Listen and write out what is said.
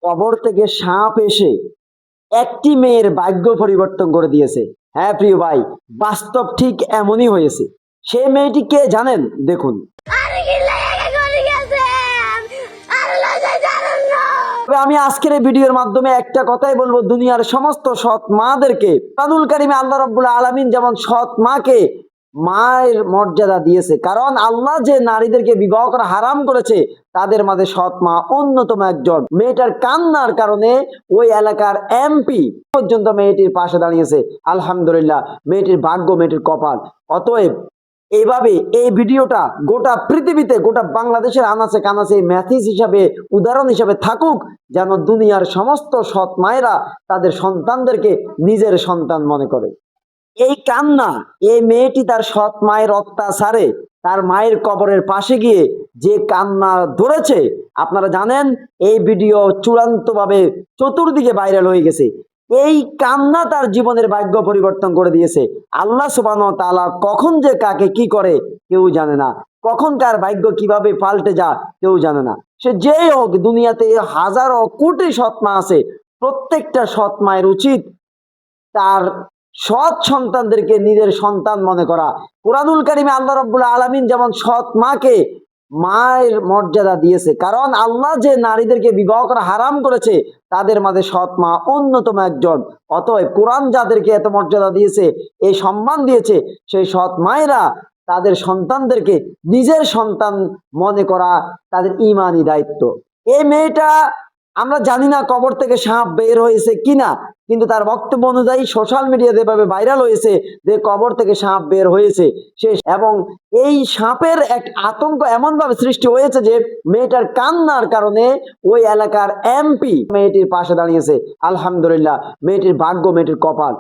কবর থেকে সাপ এসে একটি মেয়ের ভাগ্য পরিবর্তন করে দিয়েছে। হ্যাঁ প্রিয় ভাই, বাস্তব ঠিক এমনই হয়েছে। সে মেয়েটি কে জানেন? দেখুন। তবে আমি আজকের এই ভিডিওর মাধ্যমে একটা কথাই বলবো, দুনিয়ার সমস্ত সৎ মাদেরকে কোরআনুল কারিমে আল্লাহ রাব্বুল আলামিন যেমন সৎ মাকে মায়ের মর্যাদা দিয়েছে, কারণ আল্লাহ যে নারীদেরকে বিবাহ করা হারাম করেছে তাদের মাঝে সৎ মা অন্যতম একজন। মেয়েটার কান্নার কারণে ওই এলাকার এমপি পর্যন্ত মেয়েটির পাশে দাঁড়িয়েছে। আলহামদুলিল্লাহ, মেয়েটির ভাগ্য, মেয়েটির কপাল। অতএব এইভাবে এই ভিডিওটা গোটা পৃথিবীতে, গোটা বাংলাদেশের আনাচে কানাচে ম্যাথিস হিসাবে, উদাহরণ হিসাবে থাকুক, যেন দুনিয়ার সমস্ত সৎ মায়েরা তাদের সন্তানদেরকে নিজের সন্তান মনে করে। এই কান্না, এই মেয়েটি তার সৎ মায়ের অত্যাচারে তার মায়ের কবরের পাশে গিয়ে যে কান্না ধরেছে, আপনারা জানেন এই ভিডিও চূড়ান্তভাবে চতুর্দিকে ভাইরাল হয়ে গেছে। এই কান্না তার জীবনের ভাগ্য পরিবর্তন করে দিয়েছে। আল্লাহ সুবহানাহু ওয়া তাআলা কখন যে কাকে কি করে কেউ জানে না, কখন কার ভাগ্য কিভাবে পাল্টে যায় কেউ জানে না। সে যেই হোক, দুনিয়াতে হাজারো কোটি সৎ মা আছে। প্রত্যেকটা সৎ মায়ের উচিত তার সৎ সন্তানদেরকে নিজের সন্তান মনে করা। কুরআনুল কারিমে আল্লাহ রাব্বুল আলামিন যেমন সৎ মাকে মায়ের মর্যাদা দিয়েছে, কারণ আল্লাহ যে নারীদেরকে বিবাহ করা হারাম করেছে তাদের মাঝে সৎ মা অন্যতম একজন। অতএব কোরআন যাদেরকে এত মর্যাদা দিয়েছে, এই সম্মান দিয়েছে, সেই সৎ মায়েরা তাদের সন্তানদেরকে নিজের সন্তান মনে করা তাদের ঈমানি দায়িত্ব। এই মেয়েটা, আমরা জানি না কবর থেকে সাপ বের হয়েছে কিনা, কিন্তু তার বক্তব্য অনুযায়ী সোশ্যাল মিডিয়াতে যেভাবে ভাইরাল হয়েছে যে কবর থেকে সাপ বের হয়েছে সে, এবং এই সাপের এক আতঙ্ক এমন ভাবে সৃষ্টি হয়েছে যে মেয়েটার কান্নার কারণে ওই এলাকার এমপি মেয়েটির পাশে দাঁড়িয়েছে। আলহামদুলিল্লাহ, মেয়েটির ভাগ্য, মেয়েটির কপাল।